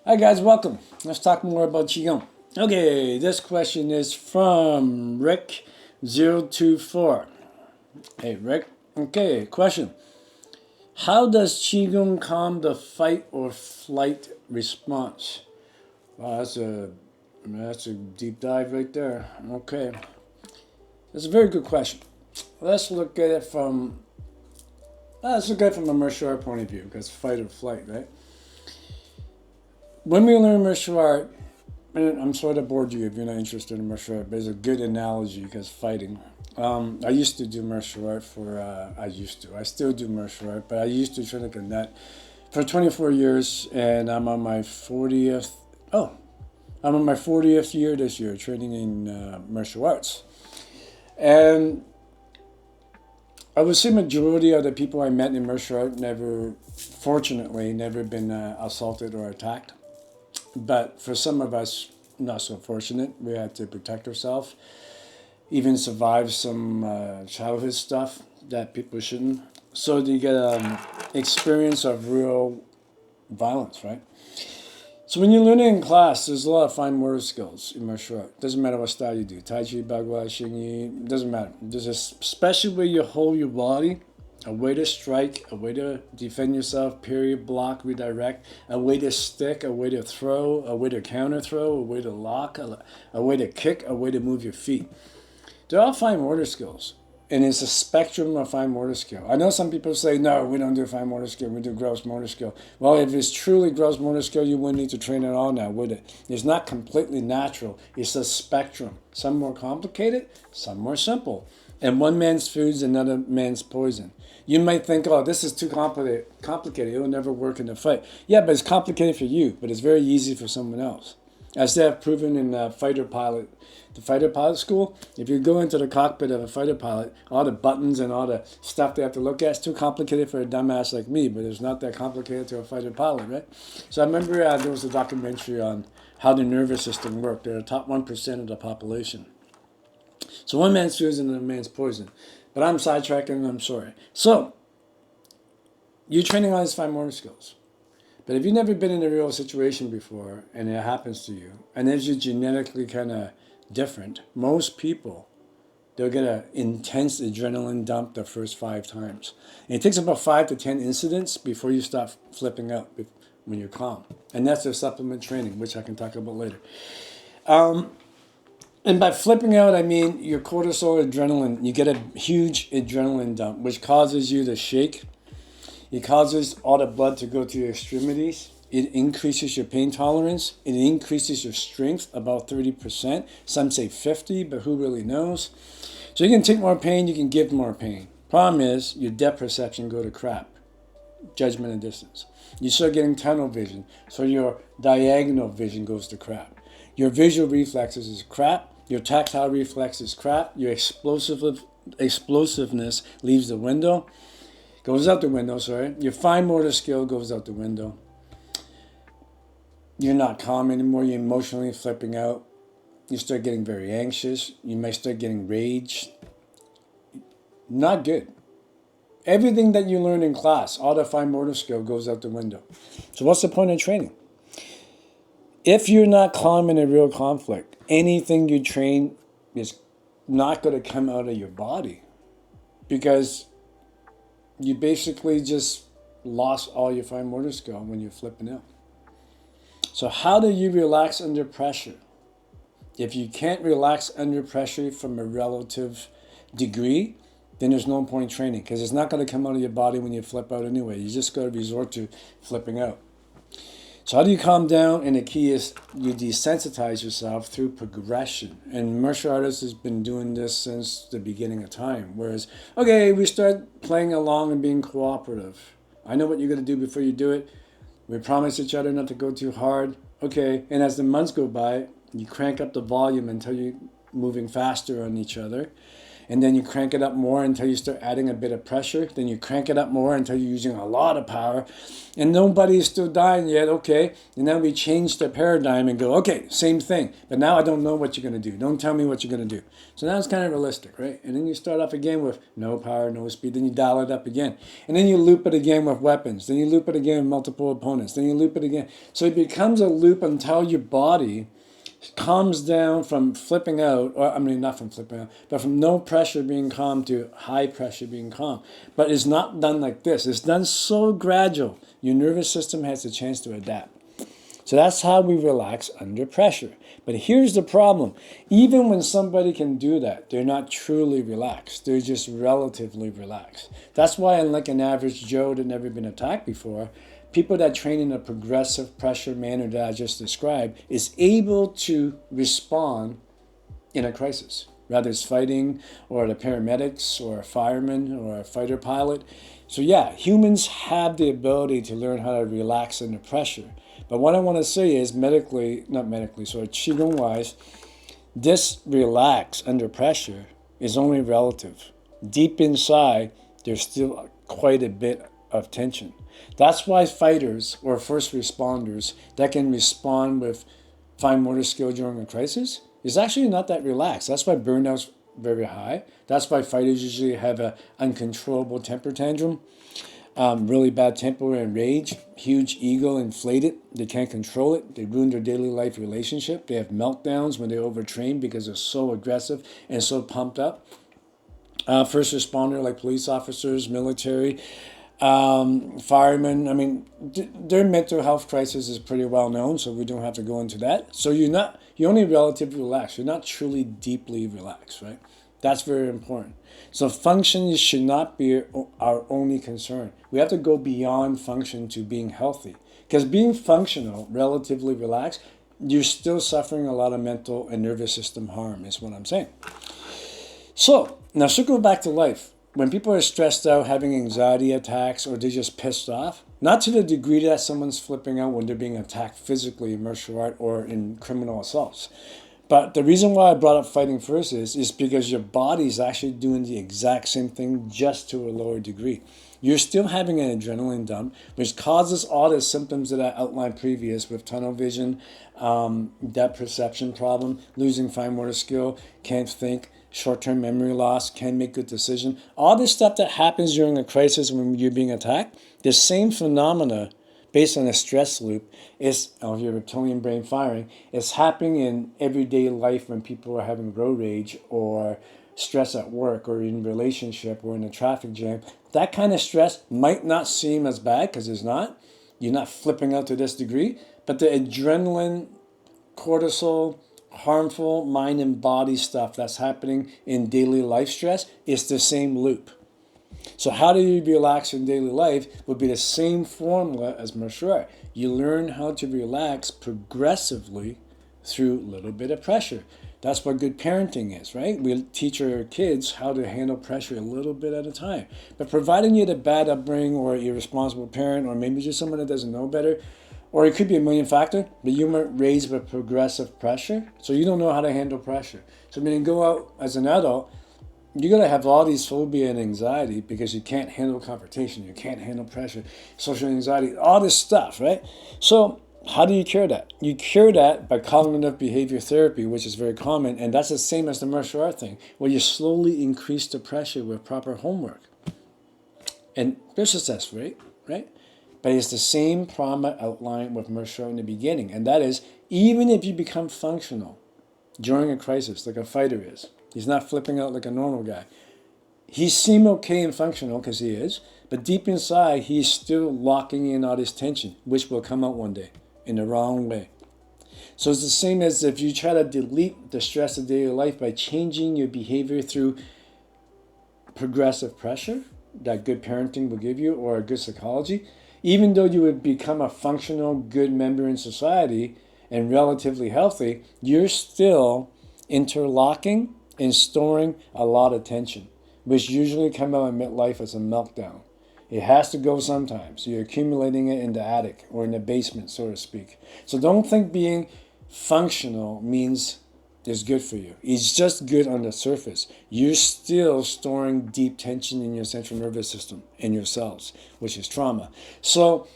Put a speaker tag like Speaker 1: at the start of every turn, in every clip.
Speaker 1: Hi guys, welcome. Let's talk more about qigong. Okay, this question is from Rick024. Hey Rick. Okay, question. How does qigong calm the fight or flight response? Wow, that's a deep dive right there. Okay, that's a very good question. Let's look at it from a martial art point of view, because fight or flight, right? When we learn martial art, and I'm sorry to bore you if you're not interested in martial art, but it's a good analogy because fighting. I used to do martial art I still do martial art, but I used to train like a net for 24 years, and I'm on my 40th year this year training in martial arts. And I would say majority of the people I met in martial art fortunately, never been assaulted or attacked. But for some of us, not so fortunate, we had to protect ourselves, even survive some childhood stuff that people shouldn't. So you get an experience of real violence, right? So when you're learning in class, there's a lot of fine motor skills in martial art. Doesn't matter what style you do, Tai Chi, Bagua, Xingyi, doesn't matter. There's a especially where you hold your body, a way to strike, a way to defend yourself, parry, block, redirect, a way to stick, a way to throw, a way to counter throw, a way to lock, a way to kick, a way to move your feet. They're all fine motor skills. And it's a spectrum of fine motor skill. I know some people say, no, we don't do fine motor skill, we do gross motor skill. Well, if it's truly gross motor skill, you wouldn't need to train at all now, would it? It's not completely natural. It's a spectrum. Some more complicated, some more simple. And one man's food is another man's poison. You might think, oh, this is too complicated. It will never work in a fight. Yeah, but it's complicated for you, but it's very easy for someone else. As they have proven in the fighter pilot school, if you go into the cockpit of a fighter pilot, all the buttons and all the stuff they have to look at is too complicated for a dumbass like me, but it's not that complicated to a fighter pilot, right? So I remember there was a documentary on how the nervous system worked. They're the top 1% of the population. So one man's food is another man's poison. But I'm sidetracking and I'm sorry. So, you're training on these fine motor skills. But if you've never been in a real situation before and it happens to you, and if you're genetically kind of different, most people, they'll get an intense adrenaline dump the first 5 times. And it takes about 5 to 10 incidents before you start flipping out when you're calm. And that's their supplement training, which I can talk about later. And by flipping out, I mean your cortisol adrenaline, you get a huge adrenaline dump, which causes you to shake. It causes all the blood to go to your extremities. It increases your pain tolerance. It increases your strength about 30%. Some say 50, but who really knows? So you can take more pain, you can give more pain. Problem is, your depth perception go to crap. Judgment and distance. You start getting tunnel vision, so your diagonal vision goes to crap. Your visual reflexes is crap. Your tactile reflex is crap. Your explosiveness leaves the window. Goes out the window, sorry. Your fine motor skill goes out the window. You're not calm anymore. You're emotionally flipping out. You start getting very anxious. You might start getting rage. Not good. Everything that you learn in class, all the fine motor skill goes out the window. So what's the point of training? If you're not calm in a real conflict, anything you train is not going to come out of your body because you basically just lost all your fine motor skill when you're flipping out. So how do you relax under pressure? If you can't relax under pressure from a relative degree, then there's no point in training because it's not going to come out of your body when you flip out anyway. You just got to resort to flipping out. So how do you calm down? And the key is you desensitize yourself through progression. And martial artists has been doing this since the beginning of time. Whereas, okay, we start playing along and being cooperative. I know what you're going to do before you do it. We promise each other not to go too hard. Okay, and as the months go by, you crank up the volume until you're moving faster on each other. And then you crank it up more until you start adding a bit of pressure. Then you crank it up more until you're using a lot of power. And nobody's still dying yet, okay. And then we change the paradigm and go, okay, same thing. But now I don't know what you're going to do. Don't tell me what you're going to do. So now it's kind of realistic, right? And then you start off again with no power, no speed. Then you dial it up again. And then you loop it again with weapons. Then you loop it again with multiple opponents. Then you loop it again. So it becomes a loop until your body calms down from flipping out, or I mean not from flipping out, but from no pressure being calm to high pressure being calm. But it's not done like this. It's done so gradual. Your nervous system has a chance to adapt. So that's how we relax under pressure. But here's the problem. Even when somebody can do that, they're not truly relaxed. They're just relatively relaxed. That's why, unlike an average Joe that never been attacked before, people that train in a progressive pressure manner that I just described is able to respond in a crisis. Whether it's fighting or the paramedics or a fireman or a fighter pilot. So yeah, humans have the ability to learn how to relax under pressure. But what I want to say is Qigong wise, this relax under pressure is only relative. Deep inside, there's still quite a bit of tension. That's why fighters or first responders that can respond with fine motor skill during a crisis is actually not that relaxed. That's why burnout's very high. That's why fighters usually have an uncontrollable temper tantrum, really bad temper and rage, huge ego inflated. They can't control it. They ruin their daily life relationship. They have meltdowns when they overtrain because they're so aggressive and so pumped up. First responder like police officers, military, firemen, I mean, their mental health crisis is pretty well known, so we don't have to go into that. So you're only relatively relaxed. You're not truly deeply relaxed, right? That's very important. So function should not be our only concern. We have to go beyond function to being healthy. Because being functional, relatively relaxed, you're still suffering a lot of mental and nervous system harm, is what I'm saying. So, now circle back to life. When people are stressed out, having anxiety attacks, or they're just pissed off, not to the degree that someone's flipping out when they're being attacked physically in martial art or in criminal assaults. But the reason why I brought up fighting first is because your body's actually doing the exact same thing, just to a lower degree. You're still having an adrenaline dump, which causes all the symptoms that I outlined previous with tunnel vision, depth perception problem, losing fine motor skill, can't think, short-term memory loss, can't make good decisions. All this stuff that happens during a crisis when you're being attacked, the same phenomena based on a stress loop is, your reptilian brain firing, is happening in everyday life when people are having road rage or stress at work or in relationship or in a traffic jam. That kind of stress might not seem as bad because it's not. You're not flipping out to this degree, but the adrenaline, cortisol, harmful mind and body stuff that's happening in daily life stress is the same loop. So how do you relax in daily life would be the same formula as martial art. You learn how to relax progressively through a little bit of pressure. That's what good parenting is, right? We teach our kids how to handle pressure a little bit at a time. But providing you the bad upbringing or irresponsible parent or maybe just someone that doesn't know better, or it could be a million factor, but you weren't raised with progressive pressure, so you don't know how to handle pressure. So when you go out as an adult, you're going to have all these phobia and anxiety because you can't handle confrontation, you can't handle pressure, social anxiety, all this stuff, right? So how do you cure that? You cure that by cognitive behavior therapy, which is very common, and that's the same as the martial art thing, where you slowly increase the pressure with proper homework. And there's success rate, right? But it's the same problem outlined with martial art in the beginning, and that is, even if you become functional during a crisis, like a fighter is, he's not flipping out like a normal guy. He seems okay and functional because he is, but deep inside, he's still locking in all this tension, which will come out one day in the wrong way. So it's the same as if you try to delete the stress of daily life by changing your behavior through progressive pressure that good parenting will give you or a good psychology. Even though you would become a functional, good member in society and relatively healthy, you're still interlocking and storing a lot of tension, which usually come out in midlife as a meltdown. It has to go sometimes. You're accumulating it in the attic or in the basement, so to speak. So don't think being functional means is good for you. It's just good on the surface. You're still storing deep tension in your central nervous system, in your cells, which is trauma. So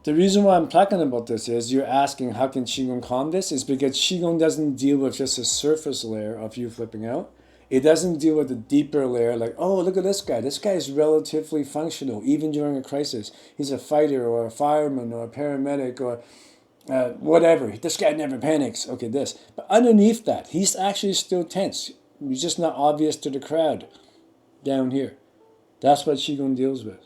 Speaker 1: the reason why I'm talking about this is you're asking how can Qigong calm this? Is because Qigong doesn't deal with just a surface layer of you flipping out. It doesn't deal with the deeper layer like, oh, look at this guy. This guy is relatively functional, even during a crisis. He's a fighter or a fireman or a paramedic or whatever. This guy never panics. Okay, this. But underneath that, he's actually still tense. He's just not obvious to the crowd down here. That's what Qigong deals with.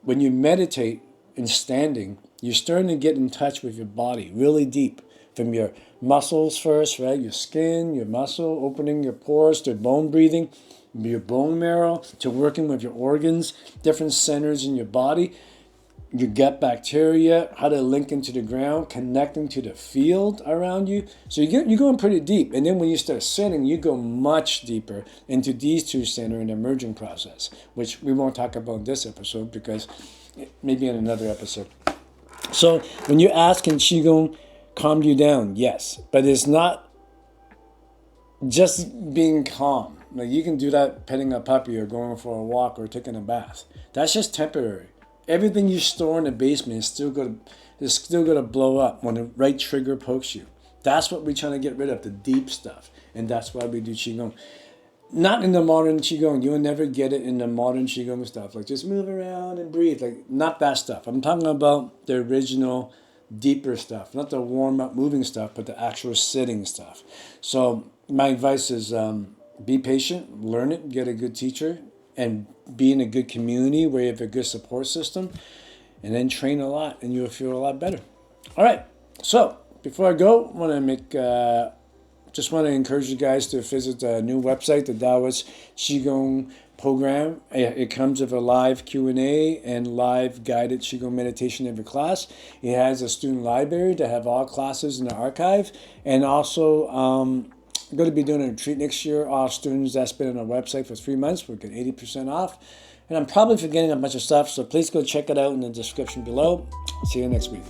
Speaker 1: When you meditate in standing, you're starting to get in touch with your body really deep. From your muscles first, right? Your skin, your muscle, opening your pores, to bone breathing, your bone marrow, to working with your organs, different centers in your body, your gut bacteria, how to link into the ground, connecting to the field around you. So you're going pretty deep. And then when you start sitting, you go much deeper into these two center in the emerging process, which we won't talk about in this episode because maybe in another episode. So when you ask, can Qigong calm you down? Yes, but it's not just being calm. Like you can do that petting a puppy or going for a walk or taking a bath. That's just temporary. Everything you store in the basement is still gonna blow up when the right trigger pokes you. That's what we're trying to get rid of, the deep stuff, and that's why we do Qigong. Not in the modern Qigong. You'll never get it in the modern Qigong stuff. Like just move around and breathe. Like not that stuff. I'm talking about the original deeper stuff, not the warm-up moving stuff, but the actual sitting stuff. So my advice is be patient, learn it, get a good teacher, and be in a good community where you have a good support system, and then train a lot, and you'll feel a lot better. All right, so before I go, just want to encourage you guys to visit the new website, the Taoist Qi Gong program. It comes with a live Q&A and live guided Qigong meditation every class. It has a student library to have all classes in the archive. And also, I'm going to be doing a retreat next year. All students that's been on our website for 3 months will get 80% off. And I'm probably forgetting a bunch of stuff, so please go check it out in the description below. See you next week.